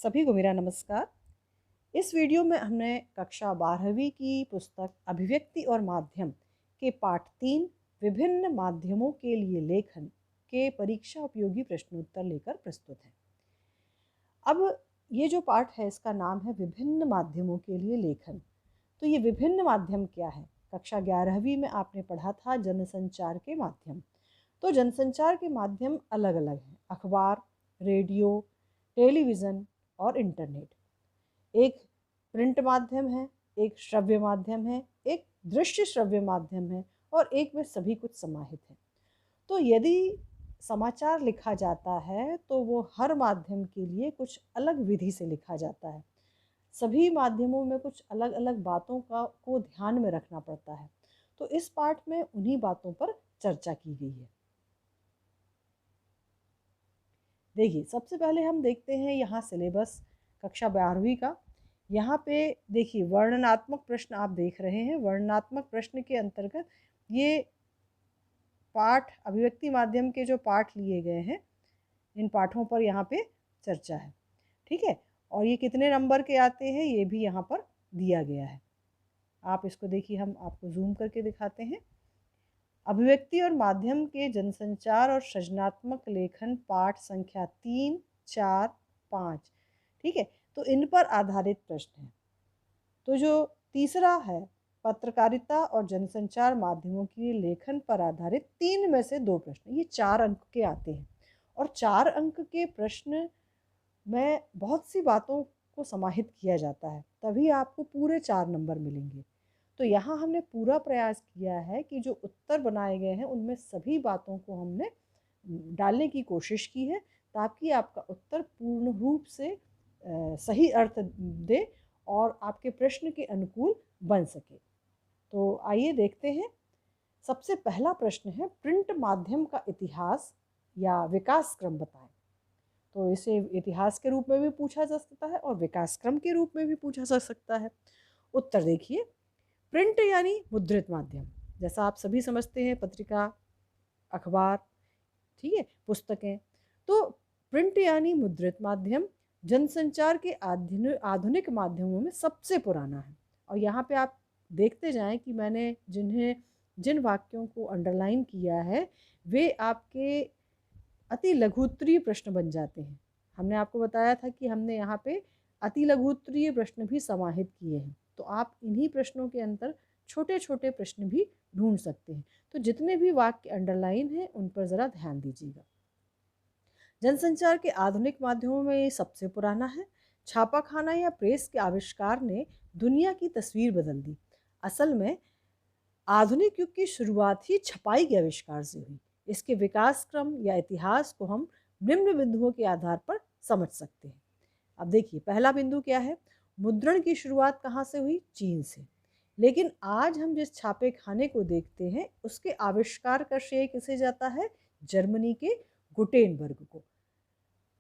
सभी को मेरा नमस्कार। इस वीडियो में हमने कक्षा 12वीं की पुस्तक अभिव्यक्ति और माध्यम के पाठ 3 विभिन्न माध्यमों के लिए लेखन के परीक्षा उपयोगी प्रश्नोत्तर लेकर प्रस्तुत हैं। अब ये जो पाठ है इसका नाम है विभिन्न माध्यमों के लिए लेखन। तो ये विभिन्न माध्यम क्या है? कक्षा 11वीं में आपने पढ़ा था जनसंचार के माध्यम। तो जनसंचार के माध्यम अलग अलग हैं, अखबार, रेडियो, टेलीविज़न और इंटरनेट। एक प्रिंट माध्यम है, एक श्रव्य माध्यम है, एक दृश्य श्रव्य माध्यम है और एक में सभी कुछ समाहित है। तो यदि समाचार लिखा जाता है तो वो हर माध्यम के लिए कुछ अलग विधि से लिखा जाता है। सभी माध्यमों में कुछ अलग अलग बातों को ध्यान में रखना पड़ता है। तो इस पाठ में उन्हीं बातों पर चर्चा की गई है। देखिए, सबसे पहले हम देखते हैं यहाँ सिलेबस कक्षा 12वीं का। यहाँ पे देखिए वर्णनात्मक प्रश्न आप देख रहे हैं। वर्णनात्मक प्रश्न के अंतर्गत ये पाठ अभिव्यक्ति माध्यम के जो पाठ लिए गए हैं, इन पाठों पर यहाँ पे चर्चा है। ठीक है, और ये कितने नंबर के आते हैं ये भी यहाँ पर दिया गया है। आप इसको देखिए, हम आपको जूम करके दिखाते हैं। अभिव्यक्ति और माध्यम के जनसंचार और सृजनात्मक लेखन पाठ संख्या 3, 4, 5। ठीक है, तो इन पर आधारित प्रश्न है। तो जो तीसरा है पत्रकारिता और जनसंचार माध्यमों की लेखन पर आधारित 3 में से 2 प्रश्न, ये 4 अंक के आते हैं। और 4 अंक के प्रश्न में बहुत सी बातों को समाहित किया जाता है, तभी आपको पूरे 4 नंबर मिलेंगे। तो यहाँ हमने पूरा प्रयास किया है कि जो उत्तर बनाए गए हैं उनमें सभी बातों को हमने डालने की कोशिश की है, ताकि आपका उत्तर पूर्ण रूप से सही अर्थ दे और आपके प्रश्न के अनुकूल बन सके। तो आइए देखते हैं। सबसे पहला प्रश्न है, प्रिंट माध्यम का इतिहास या विकास क्रम बताएं। तो इसे इतिहास के रूप में भी पूछा जा सकता है और विकास क्रम के रूप में भी पूछा जा सकता है। उत्तर देखिए, प्रिंट यानी मुद्रित माध्यम, जैसा आप सभी समझते हैं, पत्रिका, अखबार, ठीक है, पुस्तकें। तो प्रिंट यानी मुद्रित माध्यम जनसंचार के आधुनिक माध्यमों में सबसे पुराना है। और यहाँ पे आप देखते जाएं कि मैंने जिन वाक्यों को अंडरलाइन किया है वे आपके अति लघुत्तरीय प्रश्न बन जाते हैं। हमने आपको बताया था कि हमने यहाँ पे अति लघुत्तरीय प्रश्न भी समाहित किए हैं। तो आप इन्हीं प्रश्नों के अंदर छोटे छोटे प्रश्न भी ढूंढ सकते हैं। तो जितने भी वाक्य अंडरलाइन हैं उन पर ज़रा ध्यान दीजिएगा। जनसंचार के आधुनिक माध्यमों में ये सबसे पुराना है। छापाखाना या प्रेस के आविष्कार ने दुनिया की तस्वीर बदल दी। असल में आधुनिक युग की शुरुआत ही छपाई के आविष्कार से हुई। इसके विकास क्रम या इतिहास को हम निम्न बिंदुओं के आधार पर समझ सकते हैं। अब देखिए, पहला बिंदु क्या है? मुद्रण की शुरुआत कहाँ से हुई? चीन से। लेकिन आज हम जिस छापे खाने को देखते हैं उसके आविष्कार का श्रेय किसे जाता है? जर्मनी के गुटेनबर्ग को।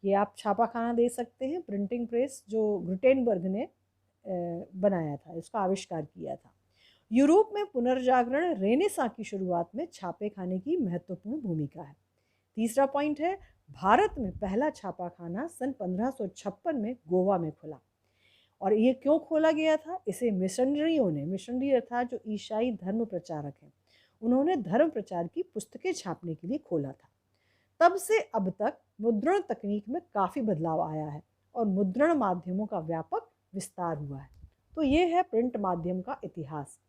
ये आप छापा खाना दे सकते हैं, प्रिंटिंग प्रेस जो गुटेनबर्ग ने बनाया था, इसका आविष्कार किया था। यूरोप में पुनर्जागरण रेनेसां की शुरुआत में छापे खाने की महत्वपूर्ण भूमिका है। तीसरा पॉइंट है, भारत में पहला छापाखाना सन 1556 में गोवा में खुला। और ये क्यों खोला गया था? इसे मिशनरियों ने, मिशनरी अर्थात जो ईसाई धर्म प्रचारक हैं, उन्होंने धर्म प्रचार की पुस्तकें छापने के लिए खोला था। तब से अब तक मुद्रण तकनीक में काफ़ी बदलाव आया है और मुद्रण माध्यमों का व्यापक विस्तार हुआ है। तो ये है प्रिंट माध्यम का इतिहास।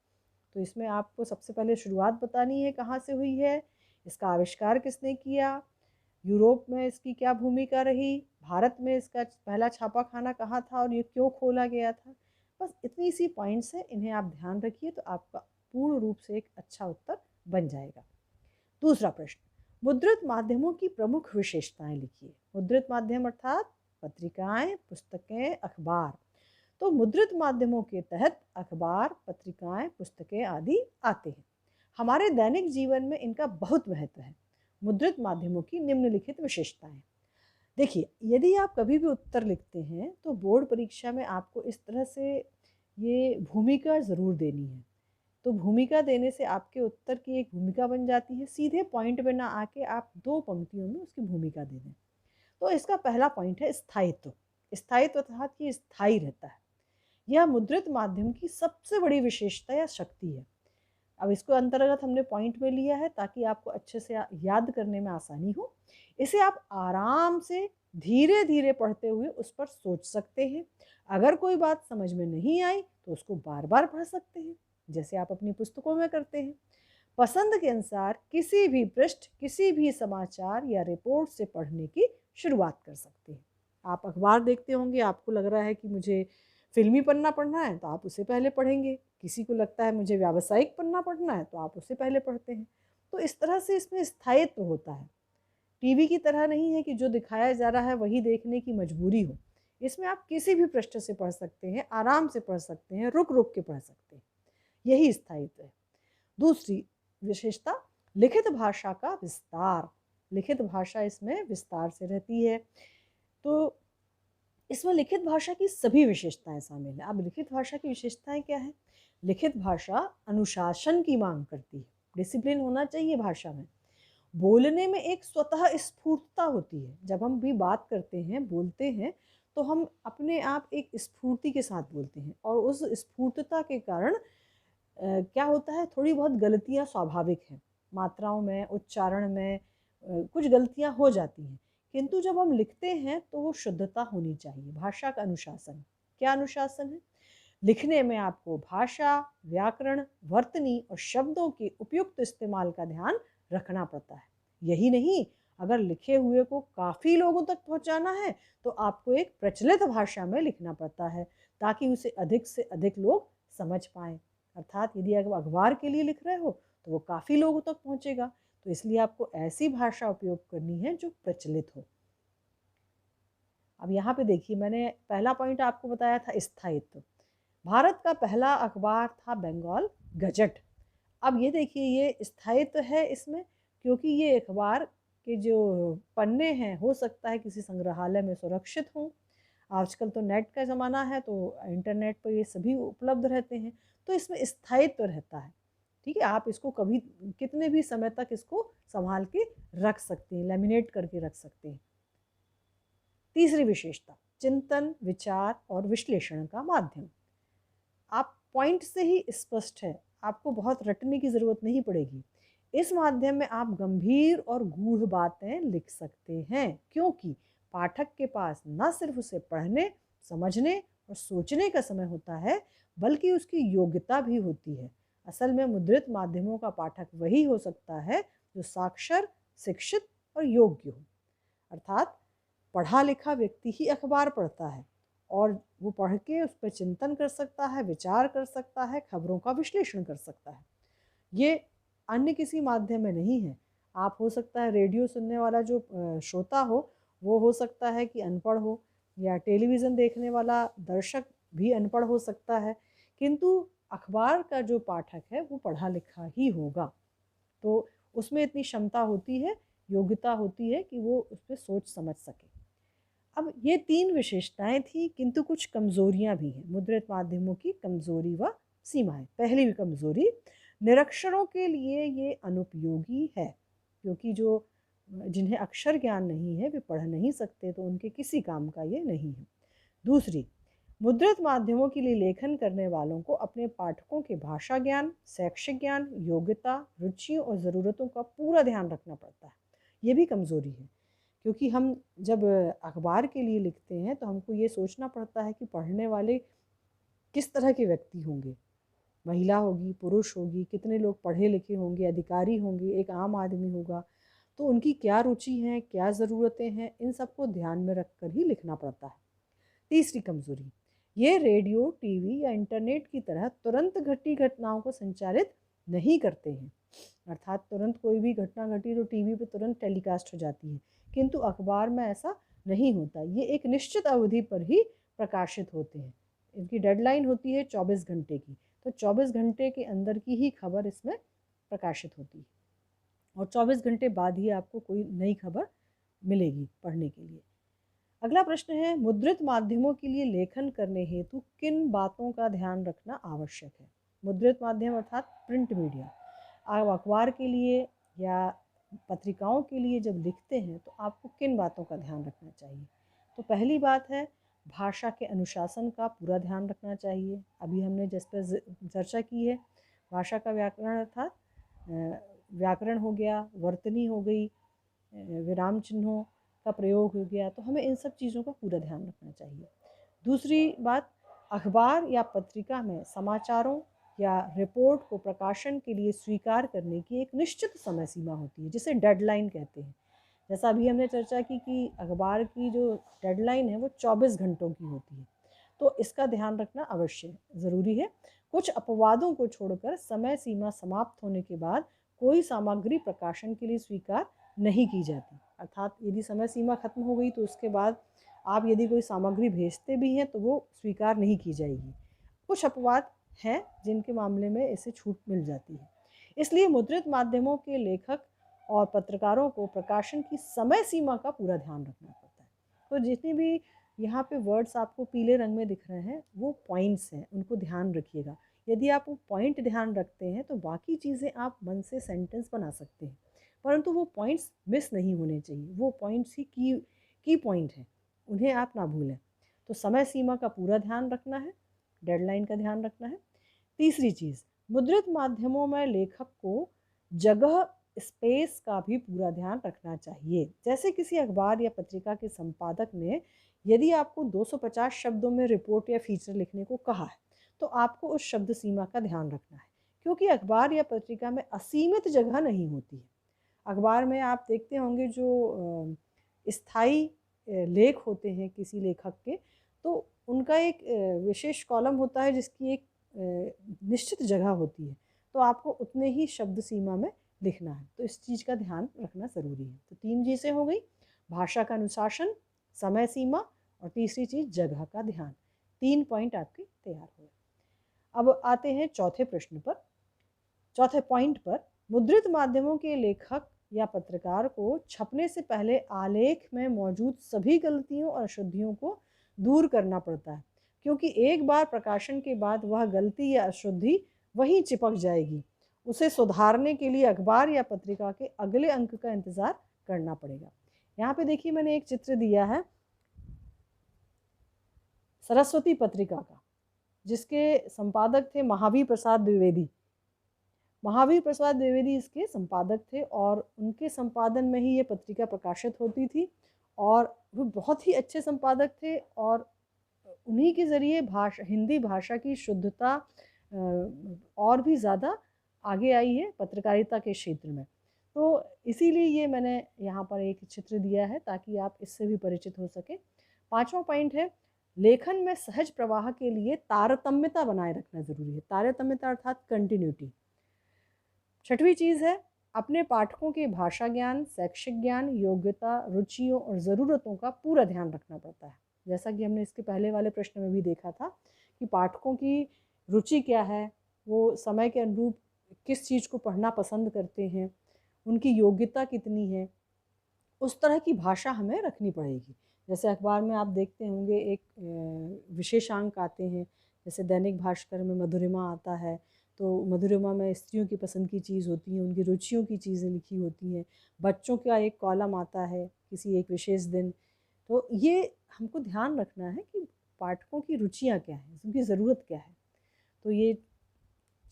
तो इसमें आपको सबसे पहले शुरुआत बतानी है, कहाँ से हुई है, इसका आविष्कार किसने किया, यूरोप में इसकी क्या भूमिका रही, भारत में इसका पहला छापाखाना कहाँ था और ये क्यों खोला गया था। बस इतनी सी पॉइंट्स हैं, इन्हें आप ध्यान रखिए तो आपका पूर्ण रूप से एक अच्छा उत्तर बन जाएगा। दूसरा प्रश्न, मुद्रित माध्यमों की प्रमुख विशेषताएं लिखिए। मुद्रित माध्यम अर्थात पत्रिकाएं, पुस्तकें, अखबार। तो मुद्रित माध्यमों के तहत अखबार, पत्रिकाएं, पुस्तकें आदि आते हैं। हमारे दैनिक जीवन में इनका बहुत महत्व है। मुद्रित माध्यमों की निम्नलिखित विशेषताएं। देखिए, यदि आप कभी भी उत्तर लिखते हैं तो बोर्ड परीक्षा में आपको इस तरह से ये भूमिका ज़रूर देनी है। तो भूमिका देने से आपके उत्तर की एक भूमिका बन जाती है। सीधे पॉइंट में ना आके आप 2 पंक्तियों में उसकी भूमिका दे दें। तो इसका पहला पॉइंट है स्थायित्व। स्थायित्व अर्थात ये स्थायी रहता है। यह मुद्रित माध्यम की सबसे बड़ी विशेषता या शक्ति है। अब इसको अंतर्गत हमने पॉइंट में लिया है ताकि आपको अच्छे से याद करने में आसानी हो। इसे आप आराम से धीरे धीरे पढ़ते हुए उस पर सोच सकते हैं। अगर कोई बात समझ में नहीं आई तो उसको बार बार पढ़ सकते हैं, जैसे आप अपनी पुस्तकों में करते हैं। पसंद के अनुसार किसी भी पृष्ठ, किसी भी समाचार या रिपोर्ट से पढ़ने की शुरुआत कर सकते हैं। आप अखबार देखते होंगे, आपको लग रहा है कि मुझे फिल्मी पन्ना पढ़ना है तो आप उसे पहले पढ़ेंगे। किसी को लगता है मुझे व्यावसायिक पन्ना पढ़ना है तो आप उसे पहले पढ़ते हैं। तो इस तरह से इसमें स्थायित्व होता है। टीवी की तरह नहीं है कि जो दिखाया जा रहा है वही देखने की मजबूरी हो। इसमें आप किसी भी पृष्ठ से पढ़ सकते हैं, आराम से पढ़ सकते हैं, रुक रुक के पढ़ सकते हैं। यही स्थायित्व है। दूसरी विशेषता, लिखित भाषा का विस्तार। लिखित भाषा इसमें विस्तार से रहती है। तो इसमें लिखित भाषा की सभी विशेषताएं शामिल हैं। अब लिखित भाषा की विशेषताएं क्या है? लिखित भाषा अनुशासन की मांग करती है। डिसिप्लिन होना चाहिए भाषा में। बोलने में एक स्वतः स्फूर्तता होती है। जब हम भी बात करते हैं, बोलते हैं, तो हम अपने आप एक स्फूर्ति के साथ बोलते हैं और उस स्फूर्तता के कारण क्या होता है, थोड़ी बहुत गलतियाँ स्वाभाविक हैं। मात्राओं में, उच्चारण में कुछ गलतियाँ हो जाती हैं, किंतु जब हम लिखते हैं तो वो शुद्धता होनी चाहिए। भाषा का अनुशासन। क्या अनुशासन है? लिखने में आपको भाषा, व्याकरण, वर्तनी और शब्दों के उपयुक्त इस्तेमाल का ध्यान रखना पड़ता है। यही नहीं, अगर लिखे हुए को काफ़ी लोगों तक पहुंचाना है तो आपको एक प्रचलित भाषा में लिखना पड़ता है ताकि उसे अधिक से अधिक लोग समझ पाएं। अर्थात यदि आप अखबार के लिए लिख रहे हो तो वो काफ़ी लोगों तक पहुंचेगा, तो इसलिए आपको ऐसी भाषा उपयोग करनी है जो प्रचलित हो। अब यहाँ पे देखिए, मैंने पहला पॉइंट आपको बताया था स्थायित्व। भारत का पहला अखबार था बंगाल गजट। अब ये देखिए, ये स्थायित्व है इसमें, क्योंकि ये अखबार के जो पन्ने हैं हो सकता है किसी संग्रहालय में सुरक्षित हों। आजकल तो नेट का ज़माना है तो इंटरनेट पर ये सभी उपलब्ध रहते हैं, तो इसमें स्थायित्व रहता है। ठीक है, आप इसको कभी कितने भी समय तक इसको संभाल के रख सकते हैं, लैमिनेट करके रख सकते हैं। तीसरी विशेषता, चिंतन, विचार और विश्लेषण का माध्यम। आप पॉइंट से ही स्पष्ट है, आपको बहुत रटने की ज़रूरत नहीं पड़ेगी। इस माध्यम में आप गंभीर और गूढ़ बातें लिख सकते हैं, क्योंकि पाठक के पास न सिर्फ उसे पढ़ने, समझने और सोचने का समय होता है, बल्कि उसकी योग्यता भी होती है। असल में मुद्रित माध्यमों का पाठक वही हो सकता है जो साक्षर, शिक्षित और योग्य हो। अर्थात पढ़ा लिखा व्यक्ति ही अखबार पढ़ता है और वो पढ़ के उस पर चिंतन कर सकता है, विचार कर सकता है, खबरों का विश्लेषण कर सकता है। ये अन्य किसी माध्यम में नहीं है। आप हो सकता है रेडियो सुनने वाला जो श्रोता वो हो सकता है कि अनपढ़ हो, या टेलीविज़न देखने वाला दर्शक भी अनपढ़ हो सकता है, किंतु अखबार का जो पाठक है वो पढ़ा लिखा ही होगा। तो उसमें इतनी क्षमता होती है, योग्यता होती है कि वो उस पर सोच समझ सके। अब ये तीन विशेषताएं थी, किंतु कुछ कमजोरियां भी हैं। मुद्रित माध्यमों की कमजोरी व सीमाएं। पहली कमजोरी, निरक्षरों के लिए ये अनुपयोगी है, क्योंकि जो जिन्हें अक्षर ज्ञान नहीं है वे पढ़ नहीं सकते, तो उनके किसी काम का ये नहीं है। दूसरी, मुद्रित माध्यमों के लिए लेखन करने वालों को अपने पाठकों के भाषा ज्ञान, शैक्षिक ज्ञान, योग्यता, रुचियों और ज़रूरतों का पूरा ध्यान रखना पड़ता है। ये भी कमज़ोरी है, क्योंकि हम जब अखबार के लिए लिखते हैं तो हमको ये सोचना पड़ता है कि पढ़ने वाले किस तरह के व्यक्ति होंगे। महिला होगी, पुरुष होगी, कितने लोग पढ़े लिखे होंगे, अधिकारी होंगे, एक आम आदमी होगा, तो उनकी क्या रुचि हैं, क्या ज़रूरतें हैं, इन सबको ध्यान में रख कर ही लिखना पड़ता है। तीसरी कमज़ोरी, ये रेडियो, टीवी या इंटरनेट की तरह तुरंत घटी घटनाओं को संचारित नहीं करते हैं। अर्थात तुरंत कोई भी घटना घटी तो टीवी पे तुरंत टेलीकास्ट हो जाती है, किंतु अखबार में ऐसा नहीं होता। ये एक निश्चित अवधि पर ही प्रकाशित होते हैं। इनकी डेडलाइन होती है 24 घंटे की, तो 24 घंटे के अंदर की ही खबर इसमें प्रकाशित होती है और 24 घंटे बाद ही आपको कोई नई खबर मिलेगी पढ़ने के लिए। अगला प्रश्न है, मुद्रित माध्यमों के लिए लेखन करने हेतु किन बातों का ध्यान रखना आवश्यक है? मुद्रित माध्यम अर्थात प्रिंट मीडिया। आप अखबार के लिए या पत्रिकाओं के लिए जब लिखते हैं तो आपको किन बातों का ध्यान रखना चाहिए? तो पहली बात है, भाषा के अनुशासन का पूरा ध्यान रखना चाहिए। अभी हमने जिस पर चर्चा की है, भाषा का व्याकरण अर्थात व्याकरण हो गया, वर्तनी हो गई, विराम चिन्हों का प्रयोग हो गया, तो हमें इन सब चीज़ों का पूरा ध्यान रखना चाहिए। दूसरी बात, अखबार या पत्रिका में समाचारों या रिपोर्ट को प्रकाशन के लिए स्वीकार करने की एक निश्चित समय सीमा होती है, जिसे डेडलाइन कहते हैं। जैसा अभी हमने चर्चा की कि अखबार की जो डेडलाइन है वो 24 घंटों की होती है, तो इसका ध्यान रखना अवश्य ज़रूरी है। कुछ अपवादों को छोड़कर समय सीमा समाप्त होने के बाद कोई सामग्री प्रकाशन के लिए स्वीकार नहीं की जाती। अर्थात यदि समय सीमा खत्म हो गई तो उसके बाद आप यदि कोई सामग्री भेजते भी हैं तो वो स्वीकार नहीं की जाएगी। कुछ अपवाद हैं जिनके मामले में इसे छूट मिल जाती है। इसलिए मुद्रित माध्यमों के लेखक और पत्रकारों को प्रकाशन की समय सीमा का पूरा ध्यान रखना पड़ता है। तो जितनी भी यहाँ पे वर्ड्स आपको पीले रंग में दिख रहे हैं वो पॉइंट्स हैं, उनको ध्यान रखिएगा। यदि आप वो पॉइंट ध्यान रखते हैं तो बाकी चीज़ें आप मन से सेंटेंस बना सकते हैं, परंतु वो पॉइंट्स मिस नहीं होने चाहिए। वो पॉइंट्स ही की पॉइंट हैं, उन्हें आप ना भूलें। तो समय सीमा का पूरा ध्यान रखना है, डेडलाइन का ध्यान रखना है। तीसरी चीज़, मुद्रित माध्यमों में लेखक को जगह स्पेस का भी पूरा ध्यान रखना चाहिए। जैसे किसी अखबार या पत्रिका के संपादक ने यदि आपको 250 शब्दों में रिपोर्ट या फीचर लिखने को कहा है तो आपको उस शब्द सीमा का ध्यान रखना है, क्योंकि अखबार या पत्रिका में असीमित जगह नहीं होती है। अखबार में आप देखते होंगे जो स्थायी लेख होते हैं किसी लेखक के, तो उनका एक विशेष कॉलम होता है जिसकी एक निश्चित जगह होती है, तो आपको उतने ही शब्द सीमा में लिखना है। तो इस चीज़ का ध्यान रखना ज़रूरी है। तो 3 चीज़ें हो गई, भाषा का अनुशासन, समय सीमा और तीसरी चीज़ जगह का ध्यान। 3 पॉइंट आपके तैयार हुए। अब आते हैं चौथे प्रश्न पर, चौथे पॉइंट पर। मुद्रित माध्यमों के लेखक या पत्रकार को छपने से पहले आलेख में मौजूद सभी गलतियों और अशुद्धियों को दूर करना पड़ता है, क्योंकि एक बार प्रकाशन के बाद वह गलती या अशुद्धि वहीं चिपक जाएगी। उसे सुधारने के लिए अखबार या पत्रिका के अगले अंक का इंतज़ार करना पड़ेगा। यहाँ पे देखिए मैंने एक चित्र दिया है सरस्वती पत्रिका का, जिसके संपादक थे महावीर प्रसाद द्विवेदी। महावीर प्रसाद द्विवेदी इसके संपादक थे और उनके संपादन में ही ये पत्रिका प्रकाशित होती थी, और वो बहुत ही अच्छे संपादक थे, और उन्हीं के ज़रिए हिंदी भाषा की शुद्धता और भी ज़्यादा आगे आई है पत्रकारिता के क्षेत्र में। तो इसीलिए ये मैंने यहाँ पर एक चित्र दिया है ताकि आप इससे भी परिचित हो सकें। 5वां पॉइंट है, लेखन में सहज प्रवाह के लिए तारतम्यता बनाए रखना ज़रूरी है। तारतम्यता अर्थात कंटिन्यूटी। 6वीं चीज़ है, अपने पाठकों के भाषा ज्ञान, शैक्षिक ज्ञान, योग्यता, रुचियों और ज़रूरतों का पूरा ध्यान रखना पड़ता है। जैसा कि हमने इसके पहले वाले प्रश्न में भी देखा था कि पाठकों की रुचि क्या है, वो समय के अनुरूप किस चीज़ को पढ़ना पसंद करते हैं, उनकी योग्यता कितनी है, उस तरह की भाषा हमें रखनी पड़ेगी। जैसे अखबार में आप देखते होंगे एक विशेषांक आते हैं, जैसे दैनिक भास्कर में मधुरिमा आता है, तो मधुरिमा में स्त्रियों की पसंद की चीज़ होती है, उनकी रुचियों की चीज़ें लिखी होती हैं। बच्चों का एक कॉलम आता है किसी एक विशेष दिन। तो ये हमको ध्यान रखना है कि पाठकों की रुचियाँ क्या हैं, उनकी ज़रूरत क्या है। तो ये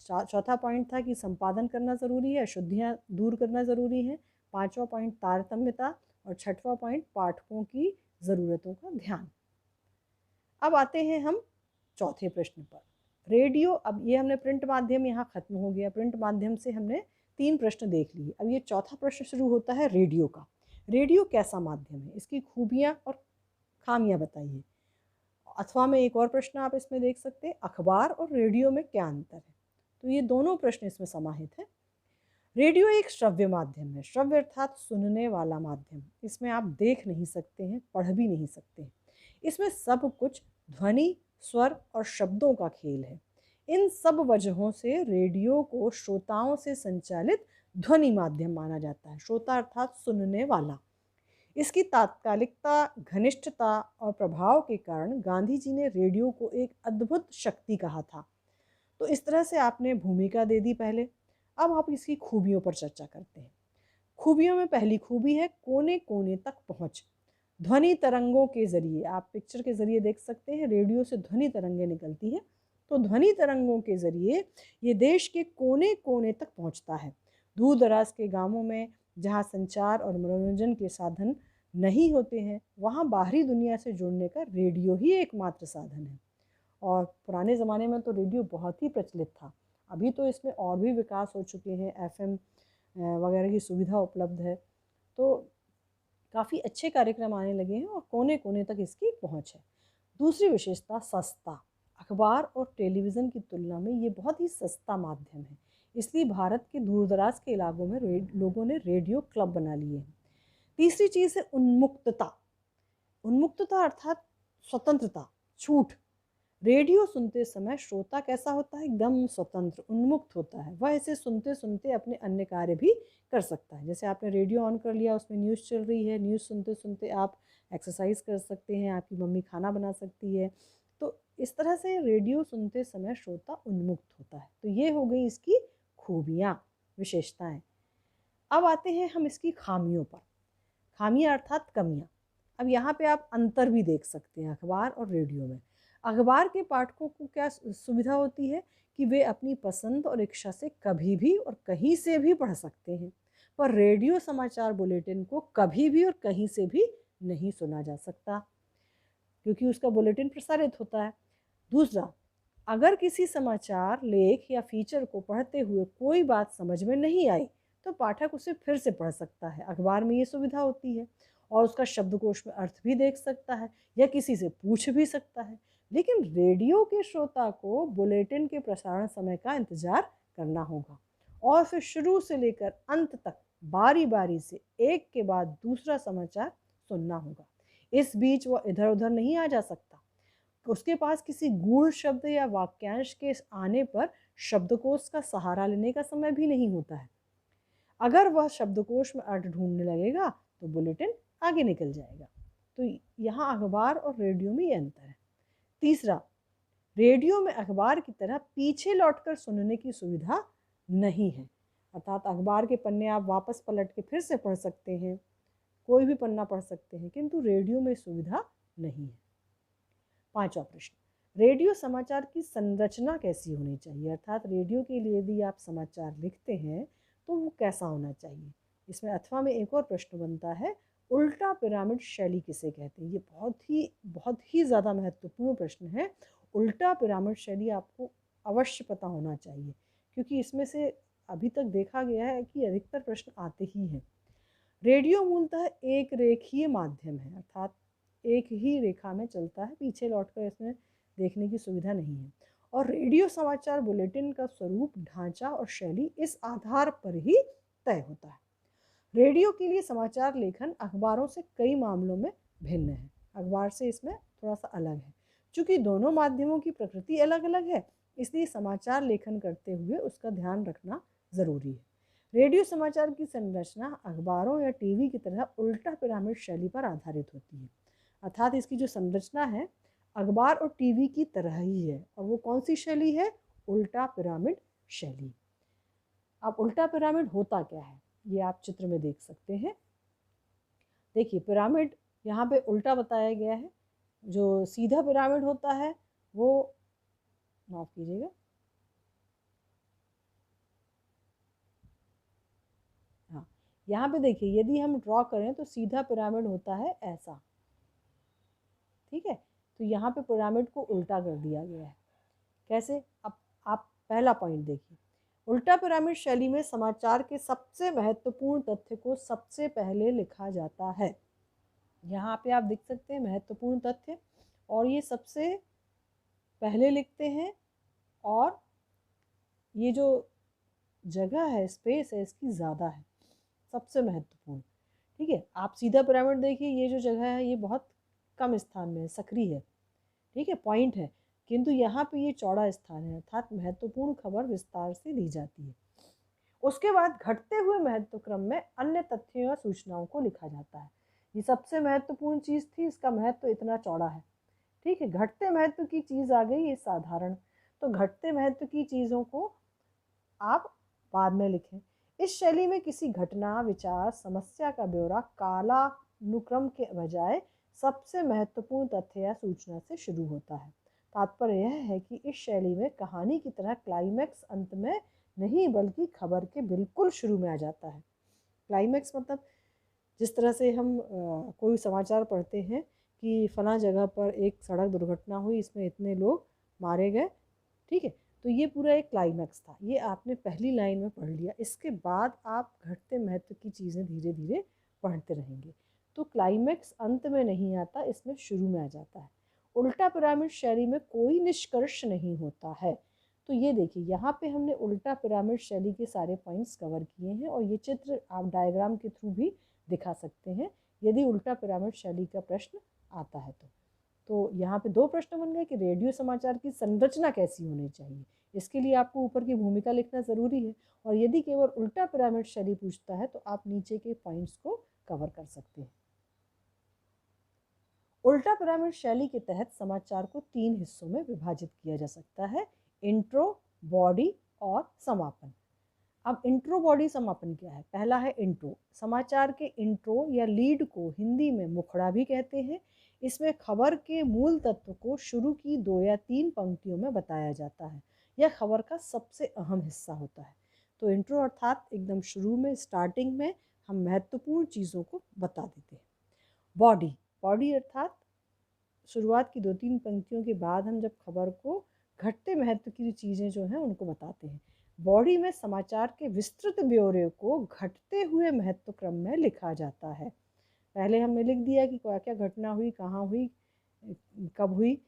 चौथा पॉइंट था कि संपादन करना ज़रूरी है, अशुद्धियाँ दूर करना ज़रूरी है। 5वां पॉइंट तारतम्यता, और 6वां पॉइंट पाठकों की ज़रूरतों का ध्यान। अब आते हैं हम चौथे प्रश्न पर, रेडियो। अब ये हमने प्रिंट माध्यम यहाँ खत्म हो गया, प्रिंट माध्यम से हमने 3 प्रश्न देख लिए। अब ये चौथा प्रश्न शुरू होता है रेडियो का। रेडियो कैसा माध्यम है, इसकी खूबियाँ और खामियाँ बताइए। अथवा में एक और प्रश्न आप इसमें देख सकते हैं, अखबार और रेडियो में क्या अंतर है। तो ये दोनों प्रश्न इसमें समाहित हैं। रेडियो एक श्रव्य माध्यम है, श्रव्य अर्थात सुनने वाला माध्यम। इसमें आप देख नहीं सकते हैं, पढ़ भी नहीं सकते हैं। इसमें सब कुछ ध्वनि, स्वर और शब्दों का खेल है। इन सब वजहों से रेडियो को श्रोताओं से संचालित ध्वनि माध्यम माना जाता है। श्रोता अर्थात सुनने वाला। इसकी तात्कालिकता, घनिष्ठता और प्रभाव के कारण गांधी जी ने रेडियो को एक अद्भुत शक्ति कहा था। तो इस तरह से आपने भूमिका दे दी पहले। अब आप इसकी खूबियों पर चर्चा करते हैं। खूबियों में पहली खूबी है कोने कोने तक पहुंच। ध्वनि तरंगों के ज़रिए, आप पिक्चर के ज़रिए देख सकते हैं, रेडियो से ध्वनि तरंगें निकलती हैं, तो ध्वनि तरंगों के ज़रिए ये देश के कोने कोने तक पहुंचता है। दूर दराज के गांवों में जहां संचार और मनोरंजन के साधन नहीं होते हैं, वहां बाहरी दुनिया से जुड़ने का रेडियो ही एकमात्र साधन है। और पुराने ज़माने में तो रेडियो बहुत ही प्रचलित था। अभी तो इसमें और भी विकास हो चुके हैं, एफएम वगैरह की सुविधा उपलब्ध है, तो काफ़ी अच्छे कार्यक्रम आने लगे हैं और कोने कोने तक इसकी पहुंच है। दूसरी विशेषता, सस्ता। अखबार और टेलीविज़न की तुलना में ये बहुत ही सस्ता माध्यम है, इसलिए भारत के दूरदराज के इलाकों में लोगों ने रेडियो क्लब बना लिए हैं। तीसरी चीज़ है उन्मुक्तता। उन्मुक्तता अर्थात स्वतंत्रता, छूट। रेडियो सुनते समय श्रोता कैसा होता है? एकदम स्वतंत्र, उन्मुक्त होता है। वह इसे सुनते सुनते अपने अन्य कार्य भी कर सकता है। जैसे आपने रेडियो ऑन कर लिया, उसमें न्यूज़ चल रही है, न्यूज़ सुनते सुनते आप एक्सरसाइज कर सकते हैं, आपकी मम्मी खाना बना सकती है। तो इस तरह से रेडियो सुनते समय श्रोता उन्मुक्त होता है। तो ये हो गई इसकी खूबियाँ, विशेषताएँ। अब आते हैं हम इसकी खामियों पर। खामियाँ अर्थात कमियाँ। अब यहाँ पे आप अंतर भी देख सकते हैं अखबार और रेडियो में। अखबार के पाठकों को क्या सुविधा होती है कि वे अपनी पसंद और इच्छा से कभी भी और कहीं से भी पढ़ सकते हैं, पर रेडियो समाचार बुलेटिन को कभी भी और कहीं से भी नहीं सुना जा सकता, क्योंकि उसका बुलेटिन प्रसारित होता है। दूसरा, अगर किसी समाचार लेख या फीचर को पढ़ते हुए कोई बात समझ में नहीं आई, तो पाठक उसे फिर से पढ़ सकता है। अखबार में ये सुविधा होती है, और उसका शब्दकोश में अर्थ भी देख सकता है या किसी से पूछ भी सकता है। लेकिन रेडियो के श्रोता को बुलेटिन के प्रसारण समय का इंतजार करना होगा, और फिर शुरू से लेकर अंत तक बारी बारी से एक के बाद दूसरा समाचार सुनना होगा। इस बीच वह इधर उधर नहीं आ जा सकता। उसके पास किसी गूढ़ शब्द या वाक्यांश के आने पर शब्दकोश का सहारा लेने का समय भी नहीं होता है। अगर वह शब्दकोश में अर्थ ढूंढने लगेगा तो बुलेटिन आगे निकल जाएगा। तो यहाँ अखबार और रेडियो में ये अंतर है। तीसरा, रेडियो में अखबार की तरह पीछे लौटकर सुनने की सुविधा नहीं है, अर्थात अखबार के पन्ने आप वापस पलट के फिर से पढ़ सकते हैं, कोई भी पन्ना पढ़ सकते हैं, किंतु रेडियो में सुविधा नहीं है। पांचवा प्रश्न, रेडियो समाचार की संरचना कैसी होनी चाहिए? अर्थात रेडियो के लिए यदि आप समाचार लिखते हैं तो वो कैसा होना चाहिए? इसमें अथवा में एक और प्रश्न बनता है, उल्टा पिरामिड शैली किसे कहते हैं? ये बहुत ही ज़्यादा महत्वपूर्ण प्रश्न है। उल्टा पिरामिड शैली आपको अवश्य पता होना चाहिए, क्योंकि इसमें से अभी तक देखा गया है कि अधिकतर प्रश्न आते ही हैं। रेडियो मूलतः एक रेखीय माध्यम है, अर्थात एक ही रेखा में चलता है, पीछे लौटकर इसमें देखने की सुविधा नहीं है। और रेडियो समाचार बुलेटिन का स्वरूप, ढांचा और शैली इस आधार पर ही तय होता है। रेडियो के लिए समाचार लेखन अखबारों से कई मामलों में भिन्न है, अखबार से इसमें थोड़ा सा अलग है। चूँकि दोनों माध्यमों की प्रकृति अलग अलग है, इसलिए समाचार लेखन करते हुए उसका ध्यान रखना ज़रूरी है। रेडियो समाचार की संरचना अखबारों या टीवी की तरह उल्टा पिरामिड शैली पर आधारित होती है, अर्थात इसकी जो संरचना है अखबार और टीवी की तरह ही है। और वो कौन सी शैली है? उल्टा पिरामिड शैली। अब उल्टा पिरामिड होता क्या है ये आप चित्र में देख सकते हैं। देखिए, पिरामिड यहाँ पे उल्टा बताया गया है। जो सीधा पिरामिड होता है वो, माफ कीजिएगा, हाँ, यहाँ पे देखिए यदि हम ड्रॉ करें तो सीधा पिरामिड होता है ऐसा, ठीक है। तो यहाँ पे पिरामिड को उल्टा कर दिया गया है। कैसे? अब आप पहला पॉइंट देखिए, उल्टा पिरामिड शैली में समाचार के सबसे महत्वपूर्ण तथ्य को सबसे पहले लिखा जाता है। यहाँ पे आप देख सकते हैं महत्वपूर्ण तथ्य, और ये सबसे पहले लिखते हैं, और ये जो जगह है, स्पेस है, इसकी ज़्यादा है, सबसे महत्वपूर्ण, ठीक है। आप सीधा पिरामिड देखिए, ये जो जगह है ये बहुत कम स्थान में है, सक्रिय है, ठीक है, पॉइंट है, किंतु यहाँ पे ये चौड़ा स्थान है, अर्थात महत्वपूर्ण खबर विस्तार से दी जाती है। उसके बाद घटते हुए महत्व क्रम में अन्य तथ्यों या सूचनाओं को लिखा जाता है। ये सबसे महत्वपूर्ण चीज़ थी, इसका महत्व इतना चौड़ा है, ठीक है। घटते महत्व की चीज़ आ गई, ये साधारण, तो घटते महत्व की चीज़ों को आप बाद में लिखें। इस शैली में किसी घटना, विचार, समस्या का ब्यौरा कालानुक्रम के बजाय सबसे महत्वपूर्ण तथ्य या सूचना से शुरू होता है। तात्पर्य यह है कि इस शैली में कहानी की तरह क्लाइमैक्स अंत में नहीं बल्कि खबर के बिल्कुल शुरू में आ जाता है। क्लाइमैक्स मतलब जिस तरह से हम कोई समाचार पढ़ते हैं कि फला जगह पर एक सड़क दुर्घटना हुई, इसमें इतने लोग मारे गए, ठीक है, तो ये पूरा एक क्लाइमैक्स था। ये आपने पहली लाइन में पढ़ लिया, इसके बाद आप घटते महत्व की चीज़ें धीरे धीरे पढ़ते रहेंगे। तो क्लाइमैक्स अंत में नहीं आता, इसमें शुरू में आ जाता है। उल्टा पिरामिड शैली में कोई निष्कर्ष नहीं होता है। तो ये देखिए, यहाँ पे हमने उल्टा पिरामिड शैली के सारे पॉइंट्स कवर किए हैं, और ये चित्र आप डायग्राम के थ्रू भी दिखा सकते हैं यदि उल्टा पिरामिड शैली का प्रश्न आता है तो यहाँ पे दो प्रश्न बन गए कि रेडियो समाचार की संरचना कैसी होनी चाहिए, इसके लिए आपको ऊपर की भूमिका लिखना ज़रूरी है, और यदि केवल उल्टा पिरामिड शैली पूछता है तो आप नीचे के पॉइंट्स को कवर कर सकते हैं। उल्टा पिरामिड शैली के तहत समाचार को 3 हिस्सों में विभाजित किया जा सकता है, इंट्रो, बॉडी और समापन। अब इंट्रो बॉडी समापन क्या है? पहला है इंट्रो। समाचार के इंट्रो या लीड को हिंदी में मुखड़ा भी कहते हैं। इसमें खबर के मूल तत्व को शुरू की 2 या 3 पंक्तियों में बताया जाता है। यह खबर का सबसे अहम हिस्सा होता है। तो इंट्रो अर्थात एकदम शुरू में, स्टार्टिंग में हम महत्वपूर्ण चीज़ों को बता देते हैं। बॉडी, बॉडी अर्थात शुरुआत की 2-3 पंक्तियों के बाद हम जब खबर को घटते महत्व की चीज़ें जो हैं उनको बताते हैं। बॉडी में समाचार के विस्तृत ब्यौरे को घटते हुए महत्व क्रम में लिखा जाता है। पहले हमने लिख दिया कि क्या क्या घटना हुई, कहाँ हुई, कब हुई,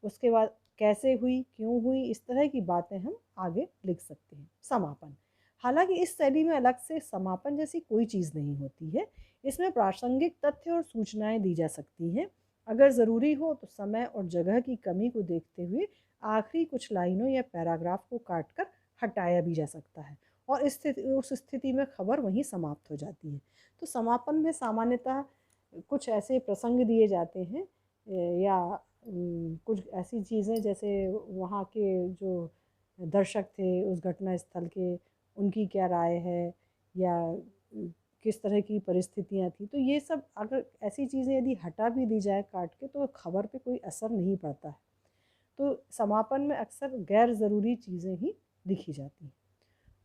उसके बाद कैसे हुई, क्यों हुई, इस तरह की बातें हम आगे लिख सकते हैं। समापन, हालांकि इस शैली में अलग से समापन जैसी कोई चीज़ नहीं होती है। इसमें प्रासंगिक तथ्य और सूचनाएं दी जा सकती हैं। अगर ज़रूरी हो तो समय और जगह की कमी को देखते हुए आखिरी कुछ लाइनों या पैराग्राफ को काटकर हटाया भी जा सकता है, और उस स्थिति में खबर वहीं समाप्त हो जाती है। तो समापन में सामान्यतः कुछ ऐसे प्रसंग दिए जाते हैं या कुछ ऐसी चीज़ें जैसे वहाँ के जो दर्शक थे उस घटना स्थल के, उनकी क्या राय है, या किस तरह की परिस्थितियाँ थी। तो ये सब अगर ऐसी चीज़ें यदि हटा भी दी जाए काट के तो खबर पे कोई असर नहीं पड़ता है। तो समापन में अक्सर गैर ज़रूरी चीज़ें ही लिखी जाती हैं।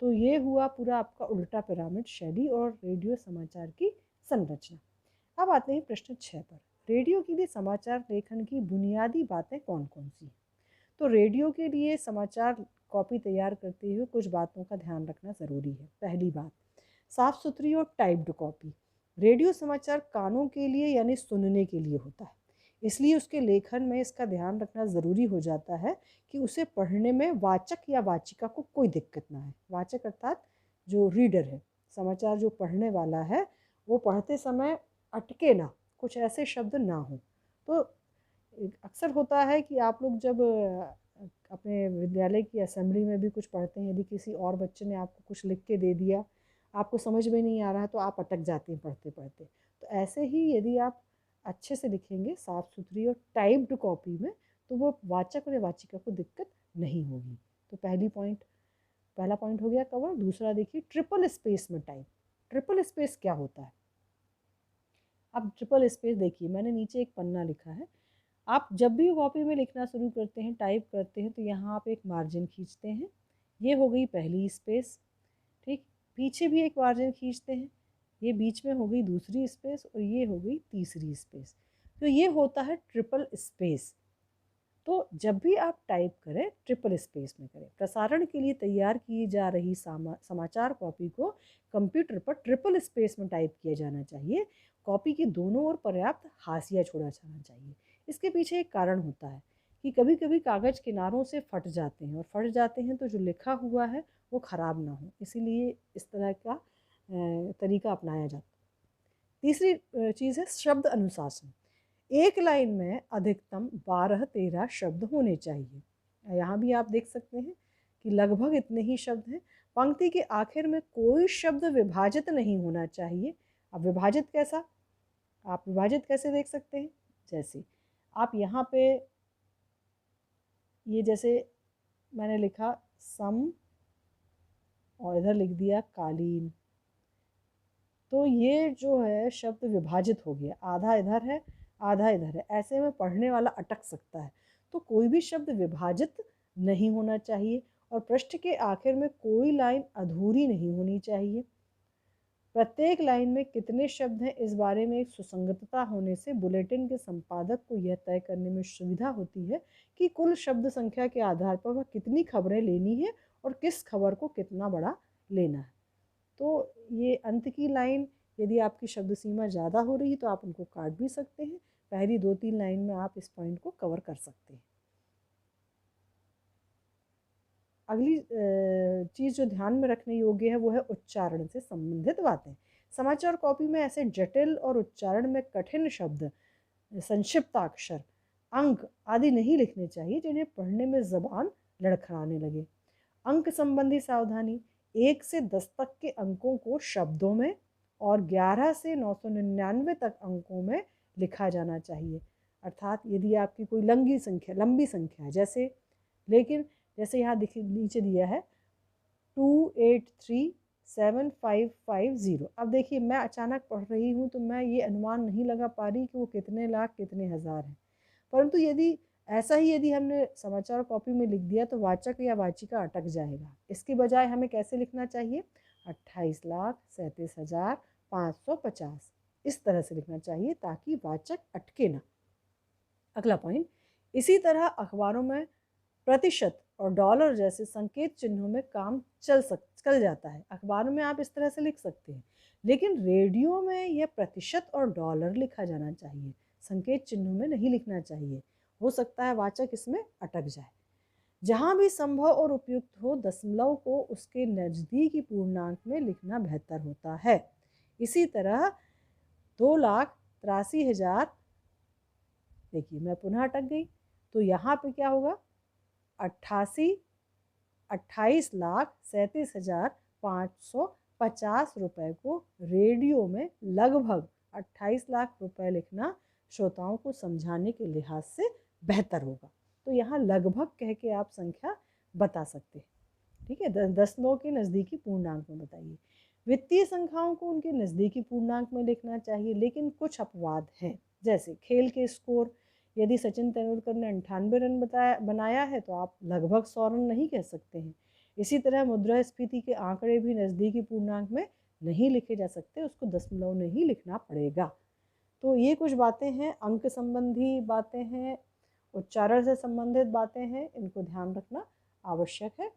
तो ये हुआ पूरा आपका उल्टा पिरामिड शैली और रेडियो समाचार की संरचना। अब आते हैं प्रश्न 6 पर। रेडियो के लिए समाचार लेखन की बुनियादी बातें कौन कौन सी? तो रेडियो के लिए समाचार कॉपी तैयार करते हुए कुछ बातों का ध्यान रखना ज़रूरी है। पहली बात, साफ़ सुथरी और टाइप्ड कॉपी। रेडियो समाचार कानों के लिए यानी सुनने के लिए होता है, इसलिए उसके लेखन में इसका ध्यान रखना ज़रूरी हो जाता है कि उसे पढ़ने में वाचक या वाचिका को कोई दिक्कत ना है। वाचक अर्थात जो रीडर है, समाचार जो पढ़ने वाला है, वो पढ़ते समय अटके ना, कुछ ऐसे शब्द ना हो। तो अक्सर होता है कि आप लोग जब अपने विद्यालय की असेंबली में भी कुछ पढ़ते हैं, यदि किसी और बच्चे ने आपको कुछ लिख के दे दिया, आपको समझ में नहीं आ रहा है, तो आप अटक जाते हैं पढ़ते पढ़ते। तो ऐसे ही यदि आप अच्छे से लिखेंगे साफ़ सुथरी और टाइप्ड कॉपी में, तो वो वाचक और वाचिका को दिक्कत नहीं होगी। तो पहला पॉइंट हो गया कवर। दूसरा देखिए, ट्रिपल स्पेस में टाइप। ट्रिपल स्पेस क्या होता है? अब ट्रिपल स्पेस देखिए, मैंने नीचे एक पन्ना लिखा है। आप जब भी कॉपी में लिखना शुरू करते हैं, टाइप करते हैं, तो यहाँ आप एक मार्जिन खींचते हैं। ये हो गई पहली स्पेस, ठीक। पीछे भी एक मार्जिन खींचते हैं, ये बीच में हो गई दूसरी स्पेस, और ये हो गई तीसरी स्पेस। तो ये होता है ट्रिपल स्पेस। तो जब भी आप टाइप करें, ट्रिपल स्पेस में करें। प्रसारण के लिए तैयार की जा रही समाचार कॉपी को कंप्यूटर पर ट्रिपल स्पेस में टाइप किया जाना चाहिए। कॉपी के दोनों ओर पर्याप्त हाशिया छोड़ा जाना चाहिए। इसके पीछे एक कारण होता है कि कभी कभी कागज़ किनारों से फट जाते हैं, और फट जाते हैं तो जो लिखा हुआ है वो ख़राब ना हो, इसीलिए इस तरह का तरीका अपनाया जाता है। तीसरी चीज़ है शब्द अनुशासन। एक लाइन में अधिकतम 12-13 शब्द होने चाहिए। यहाँ भी आप देख सकते हैं कि लगभग इतने ही शब्द हैं। पंक्ति के आखिर में कोई शब्द विभाजित नहीं होना चाहिए। अब विभाजित कैसा? आप विभाजित कैसे देख सकते हैं? जैसे आप यहाँ पे ये जैसे मैंने लिखा सम, और इधर लिख दिया कालीन, तो ये जो है शब्द विभाजित हो गया। आधा इधर है, आधा इधर है, ऐसे में पढ़ने वाला अटक सकता है। तो कोई भी शब्द विभाजित नहीं होना चाहिए और पृष्ठ के आखिर में कोई लाइन अधूरी नहीं होनी चाहिए। प्रत्येक लाइन में कितने शब्द हैं इस बारे में एक सुसंगतता होने से बुलेटिन के संपादक को यह तय करने में सुविधा होती है कि कुल शब्द संख्या के आधार पर वह कितनी खबरें लेनी है और किस खबर को कितना बड़ा लेना है। तो ये अंत की लाइन, यदि आपकी शब्द सीमा ज़्यादा हो रही है तो आप उनको काट भी सकते हैं। पहली 2-3 लाइन में आप इस पॉइंट को कवर कर सकते हैं। अगली चीज़ जो ध्यान में रखने योग्य है वो है उच्चारण से संबंधित बातें। समाचार कॉपी में ऐसे जटिल और उच्चारण में कठिन शब्द, संक्षिप्ताक्षर, अंक आदि नहीं लिखने चाहिए जिन्हें पढ़ने में ज़बान लड़खड़ाने लगे। अंक संबंधी सावधानी, 1 से 10 तक के अंकों को शब्दों में और 11 से 999 तक अंकों में लिखा जाना चाहिए। अर्थात यदि आपकी कोई लंबी संख्या है जैसे यहाँ नीचे दिया है 2837550। अब देखिए मैं अचानक पढ़ रही हूँ तो मैं ये अनुमान नहीं लगा पा रही कि वो कितने लाख कितने हज़ार हैं, परंतु यदि हमने समाचार कॉपी में लिख दिया तो वाचक या वाचिका अटक जाएगा। इसके बजाय हमें कैसे लिखना चाहिए? 28,37,550 इस तरह से लिखना चाहिए ताकि वाचक अटके ना। अगला पॉइंट, इसी तरह अखबारों में प्रतिशत और डॉलर जैसे संकेत चिन्हों में काम चल जाता है। अखबारों में आप इस तरह से लिख सकते हैं, लेकिन रेडियो में यह प्रतिशत और डॉलर लिखा जाना चाहिए, संकेत चिन्हों में नहीं लिखना चाहिए। हो सकता है वाचक इसमें अटक जाए। जहाँ भी संभव और उपयुक्त हो दशमलव को उसके नज़दीकी पूर्णांक में लिखना बेहतर होता है। इसी तरह 2,83,000, देखिए मैं पुनः अटक गई, तो यहाँ पे क्या होगा? 28,37,550 रुपये को रेडियो में लगभग 28 लाख रुपए लिखना श्रोताओं को समझाने के लिहाज से बेहतर होगा। तो यहाँ लगभग कह के आप संख्या बता सकते हैं। ठीक है, दशमलव के नज़दीकी पूर्णांक में बताइए। वित्तीय संख्याओं को उनके नज़दीकी पूर्णांक में लिखना चाहिए, लेकिन कुछ अपवाद हैं। जैसे खेल के स्कोर, यदि सचिन तेंदुलकर ने 98 रन बनाया है तो आप लगभग 100 रन नहीं कह सकते हैं। इसी तरह मुद्रास्फीति के आंकड़े भी नज़दीकी पूर्णांक में नहीं लिखे जा सकते, उसको दशमलव में ही लिखना पड़ेगा। तो ये कुछ बातें हैं, अंक संबंधी बातें हैं, उच्चारण से संबंधित बातें हैं, इनको ध्यान रखना आवश्यक है।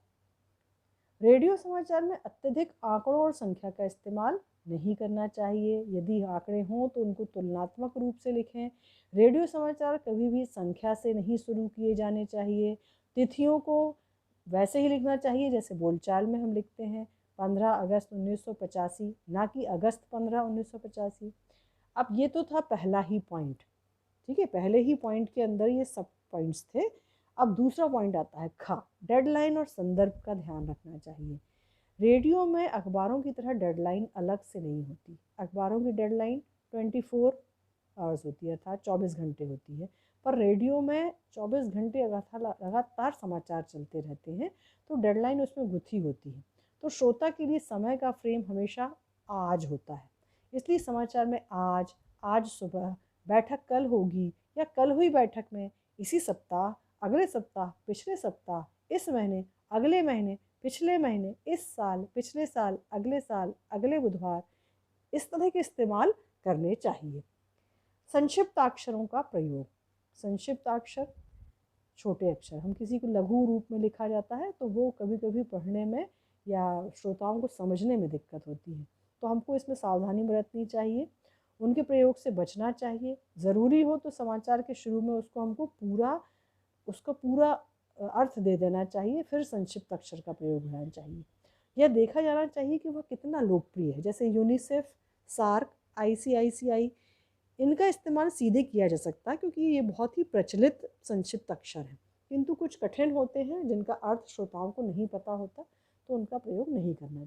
रेडियो समाचार में अत्यधिक आंकड़ों और संख्या का इस्तेमाल नहीं करना चाहिए। यदि आंकड़े हों तो उनको तुलनात्मक रूप से लिखें। रेडियो समाचार कभी भी संख्या से नहीं शुरू किए जाने चाहिए। तिथियों को वैसे ही लिखना चाहिए जैसे बोलचाल में हम लिखते हैं, 15 अगस्त 1985, ना कि अगस्त 15, 1985। अब ये तो था पहला ही पॉइंट, ठीक है, पहले ही पॉइंट के अंदर ये सब पॉइंट्स थे। अब दूसरा पॉइंट आता है खा, डेडलाइन और संदर्भ का ध्यान रखना चाहिए। रेडियो में अखबारों की तरह डेडलाइन अलग से नहीं होती। अखबारों की डेडलाइन 24 आवर्स होती है, अर्थात 24 घंटे होती है, पर रेडियो में 24 घंटे लगातार समाचार चलते रहते हैं, तो डेडलाइन उसमें गुथी होती है। तो श्रोता के लिए समय का फ्रेम हमेशा आज होता है, इसलिए समाचार में आज सुबह, बैठक कल होगी या कल हुई बैठक में, इसी सप्ताह, अगले सप्ताह, पिछले सप्ताह, इस महीने, अगले महीने, पिछले महीने, इस साल, पिछले साल, अगले बुधवार, इस तरह के इस्तेमाल करने चाहिए। संक्षिप्त अक्षरों का प्रयोग, संक्षिप्त अक्षर छोटे अक्षर, हम किसी को लघु रूप में लिखा जाता है तो वो कभी कभी पढ़ने में या श्रोताओं को समझने में दिक्कत होती है, तो हमको इसमें सावधानी बरतनी चाहिए, उनके प्रयोग से बचना चाहिए। ज़रूरी हो तो समाचार के शुरू में उसका पूरा अर्थ दे देना चाहिए, फिर संक्षिप्त अक्षर का प्रयोग होना चाहिए। यह देखा जाना चाहिए कि वह कितना लोकप्रिय है। जैसे यूनिसेफ, सार्क, ICICI, इनका इस्तेमाल सीधे किया जा सकता है क्योंकि ये बहुत ही प्रचलित संक्षिप्त अक्षर हैं, किंतु कुछ कठिन होते हैं जिनका अर्थ श्रोताओं को नहीं पता होता, तो उनका प्रयोग नहीं करना चाहिए।